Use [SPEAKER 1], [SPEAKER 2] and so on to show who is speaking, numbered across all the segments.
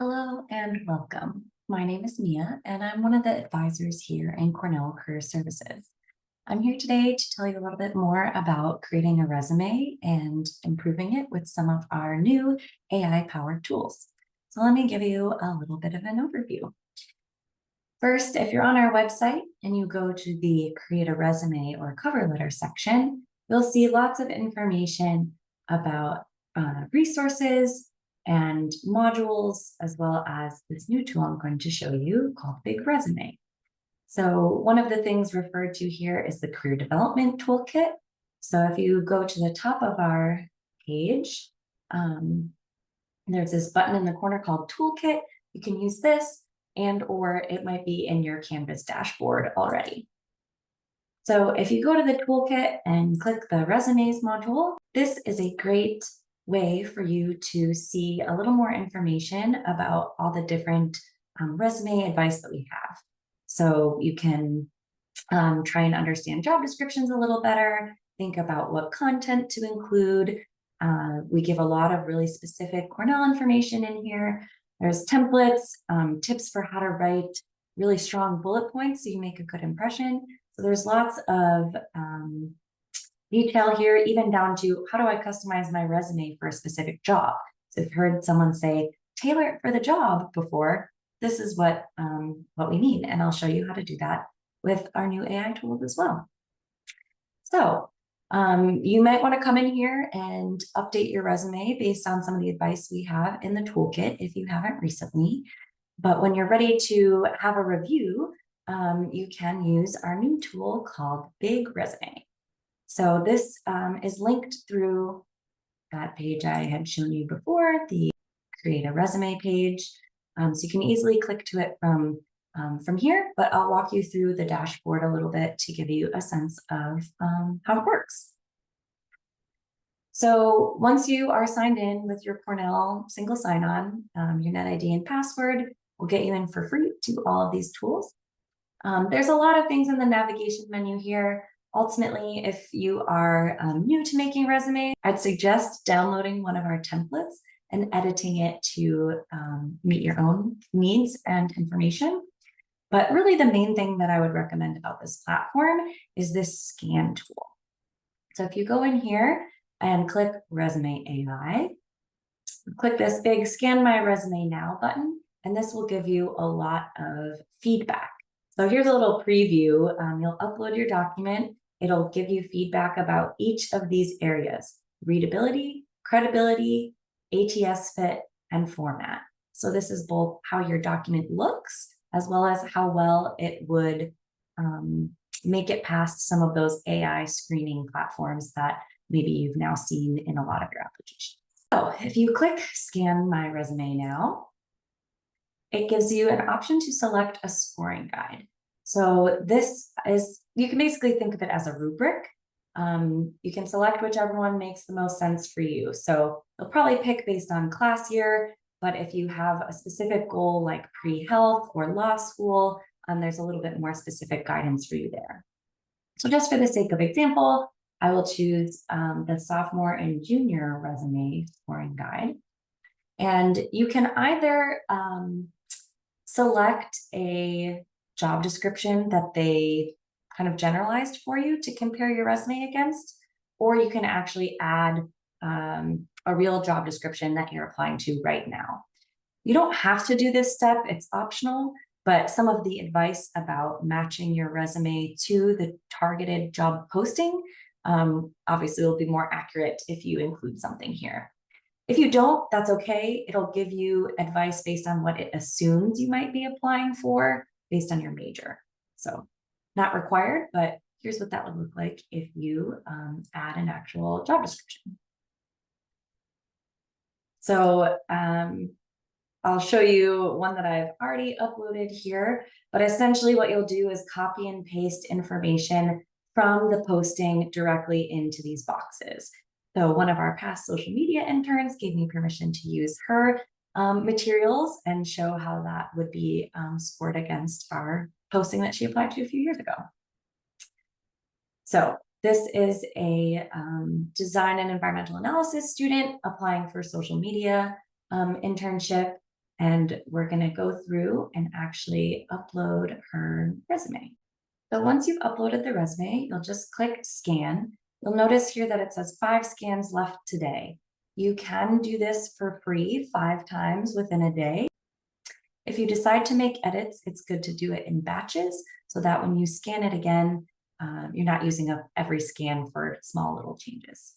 [SPEAKER 1] Hello and welcome. My name is Mia, and I'm one of the advisors here in Cornell Career Services. I'm here today to tell you a little bit more about creating a resume and improving it with some of our new AI-powered tools. So let me give you a little bit of an overview. First, if you're on our website and you go to the Create a Resume or Cover Letter section, you'll see lots of information about resources and modules, as well as this new tool I'm going to show you called Big Resume. So one of the things referred to here is the Career Development Toolkit. So if you go to the top of our page, there's this button in the corner called Toolkit. You can use this, and or it might be in your Canvas dashboard already. So if you go to the toolkit and click the resumes module, this is a great way for you to see a little more information about all the different resume advice that we have. So you can try and understand job descriptions a little better, think about what content to include. We give a lot of really specific Cornell information in here. There's templates, tips for how to write really strong bullet points so you make a good impression. So there's lots of detail here, even down to how do I customize my resume for a specific job. So if you've heard someone say, tailor it for the job before, this is what we need. And I'll show you how to do that with our new AI tools as well. So you might want to come in here and update your resume based on some of the advice we have in the toolkit if you haven't recently. But when you're ready to have a review, you can use our new tool called Big Resume. So this is linked through that page I had shown you before, the Create a Resume page. So you can easily click to it from here, but I'll walk you through the dashboard a little bit to give you a sense of how it works. So once you are signed in with your Cornell single sign-on, your netID and password will get you in for free to all of these tools. There's a lot of things in the navigation menu here. Ultimately, if you are new to making a resume, I'd suggest downloading one of our templates and editing it to meet your own needs and information. But really the main thing that I would recommend about this platform is this scan tool. So if you go in here and click Resume AI, click this big Scan My Resume Now button, and this will give you a lot of feedback. So here's a little preview. You'll upload your document. It'll give you feedback about each of these areas: readability, credibility, ATS fit, and format. So this is both how your document looks, as well as how well it would make it past some of those AI screening platforms that maybe you've now seen in a lot of your applications. So if you click Scan My Resume Now, it gives you an option to select a scoring guide. So this is, you can basically think of it as a rubric. You can select whichever one makes the most sense for you. So you'll probably pick based on class year, but if you have a specific goal like pre-health or law school, there's a little bit more specific guidance for you there. So just for the sake of example, I will choose the sophomore and junior resume scoring guide. And you can either select a job description that they kind of generalized for you to compare your resume against, or you can actually add a real job description that you're applying to right now. You don't have to do this step, it's optional, but some of the advice about matching your resume to the targeted job posting obviously will be more accurate if you include something here. If you don't, that's okay. It'll give you advice based on what it assumes you might be applying for based on your major. So not required, but here's what that would look like if you add an actual job description. So I'll show you one that I've already uploaded here, but essentially what you'll do is copy and paste information from the posting directly into these boxes. So one of our past social media interns gave me permission to use her materials and show how that would be scored against our posting that she applied to a few years ago. So this is a design and environmental analysis student applying for social media internship. and we're going to go through and actually upload her resume. So once you've uploaded the resume, you'll just click scan. You'll notice here that it says 5 scans left today. You can do this for free 5 times within a day. If you decide to make edits, it's good to do it in batches so that when you scan it again, you're not using up every scan for small little changes.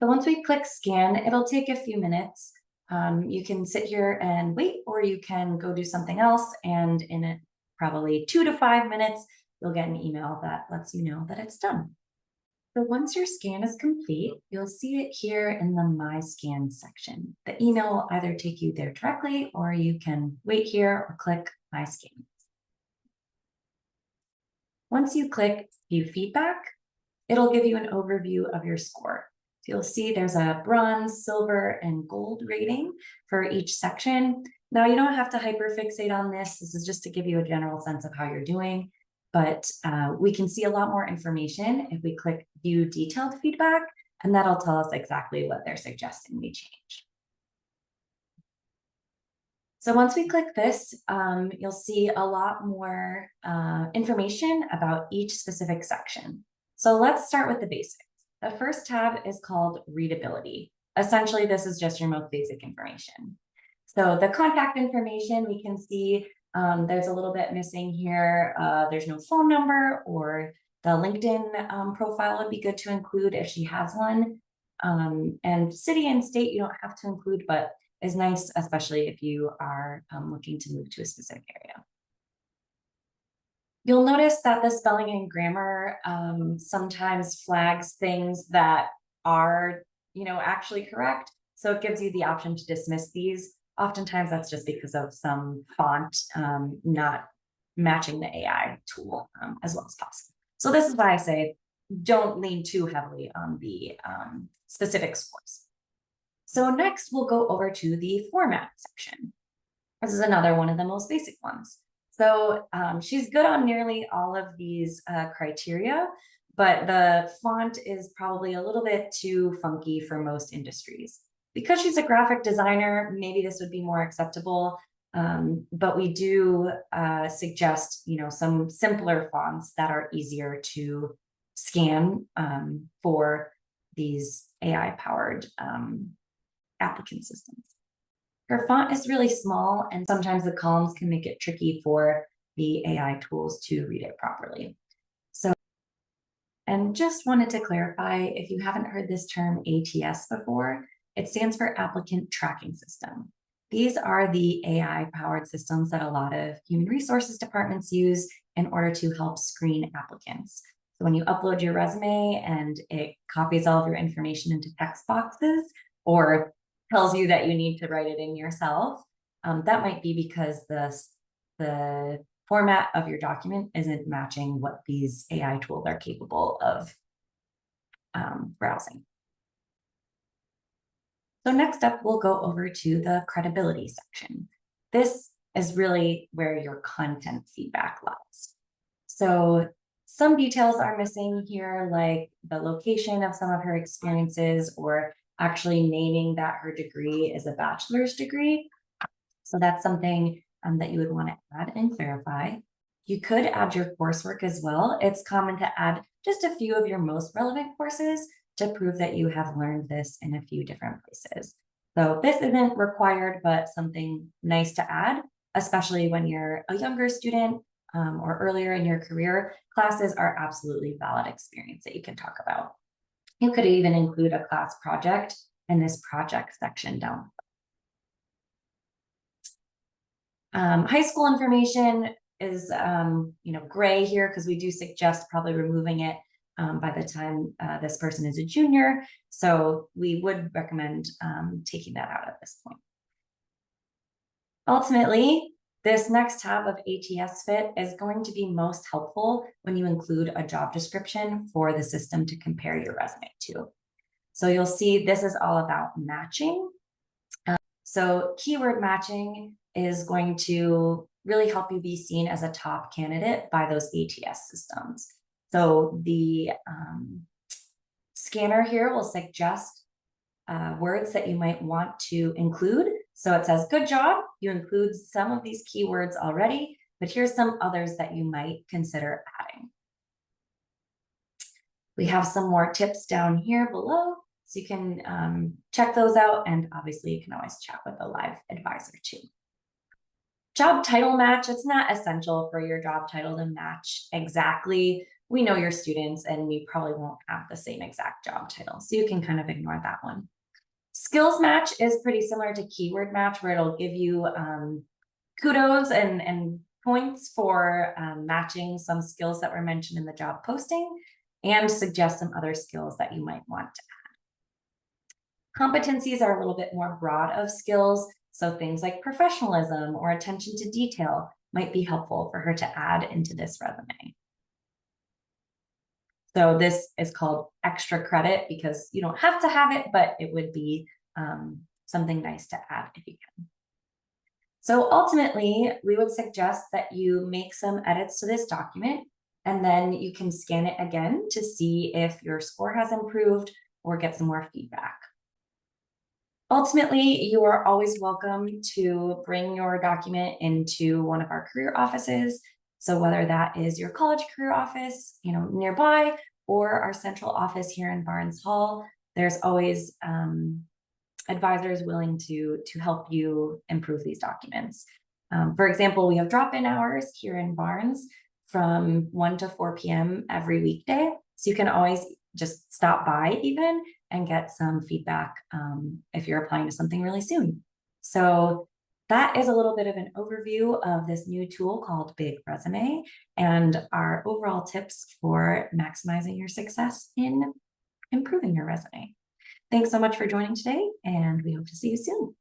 [SPEAKER 1] So once we click scan, it'll take a few minutes. You can sit here and wait, or you can go do something else. And in probably 2 to 5 minutes, you'll get an email that lets you know that it's done. So once your scan is complete, you'll see it here in the My Scan section. The email will either take you there directly, or you can wait here or click My Scan. Once you click View Feedback, it'll give you an overview of your score. So you'll see there's a bronze, silver, and gold rating for each section. Now, you don't have to hyperfixate on this. This is just to give you a general sense of how you're doing. But we can see a lot more information if we click View Detailed Feedback, and that'll tell us exactly what they're suggesting we change. So once we click this, you'll see a lot more information about each specific section. So let's start with the basics. The first tab is called Readability. Essentially, this is just your most basic information. So the contact information, we can see there's a little bit missing here. There's no phone number, or the LinkedIn profile would be good to include if she has one. And city and state you don't have to include, but is nice, especially if you are looking to move to a specific area. You'll notice that the spelling and grammar sometimes flags things that are, actually correct. So it gives you the option to dismiss these. Oftentimes that's just because of some font not matching the AI tool as well as possible. So this is why I say don't lean too heavily on the specific scores. So next we'll go over to the format section. This is another one of the most basic ones. So she's good on nearly all of these criteria, but the font is probably a little bit too funky for most industries. Because she's a graphic designer, maybe this would be more acceptable, but we do suggest, some simpler fonts that are easier to scan for these AI-powered applicant systems. Her font is really small, and sometimes the columns can make it tricky for the AI tools to read it properly. So, and just wanted to clarify, if you haven't heard this term ATS before, it stands for Applicant Tracking System. These are the AI-powered systems that a lot of human resources departments use in order to help screen applicants. So when you upload your resume and it copies all of your information into text boxes, or tells you that you need to write it in yourself, that might be because the format of your document isn't matching what these AI tools are capable of browsing. So next up, we'll go over to the credibility section. This is really where your content feedback lies. So some details are missing here, like the location of some of her experiences, or actually naming that her degree is a bachelor's degree. So that's something that you would want to add and clarify. You could add your coursework as well. It's common to add just a few of your most relevant courses to prove that you have learned this in a few different places. So this isn't required, but something nice to add, especially when you're a younger student or earlier in your career. Classes are absolutely valid experience that you can talk about. You could even include a class project in this project section down. High school information is gray here because we do suggest probably removing it by the time this person is a junior. So we would recommend taking that out at this point. Ultimately, this next tab of ATS Fit is going to be most helpful when you include a job description for the system to compare your resume to. So you'll see this is all about matching. So keyword matching is going to really help you be seen as a top candidate by those ATS systems. So the scanner here will suggest words that you might want to include. So it says, good job, you include some of these keywords already, but here's some others that you might consider adding. We have some more tips down here below, so you can check those out, and obviously you can always chat with a live advisor too. Job title match, it's not essential for your job title to match exactly. We know your students and we probably won't have the same exact job title, so you can kind of ignore that one. Skills match is pretty similar to keyword match, where it'll give you kudos and points for matching some skills that were mentioned in the job posting and suggest some other skills that you might want to add. Competencies are a little bit more broad of skills, so things like professionalism or attention to detail might be helpful for her to add into this resume. So this is called extra credit because you don't have to have it, but it would be something nice to add if you can. So ultimately, we would suggest that you make some edits to this document, and then you can scan it again to see if your score has improved or get some more feedback. Ultimately, you are always welcome to bring your document into one of our career offices. So whether that is your college career office, nearby, or our central office here in Barnes Hall, there's always advisors willing to help you improve these documents. For example, we have drop-in hours here in Barnes from 1 to 4 p.m. every weekday. So you can always just stop by even and get some feedback if you're applying to something really soon. So that is a little bit of an overview of this new tool called Big Resume and our overall tips for maximizing your success in improving your resume. Thanks so much for joining today, and we hope to see you soon.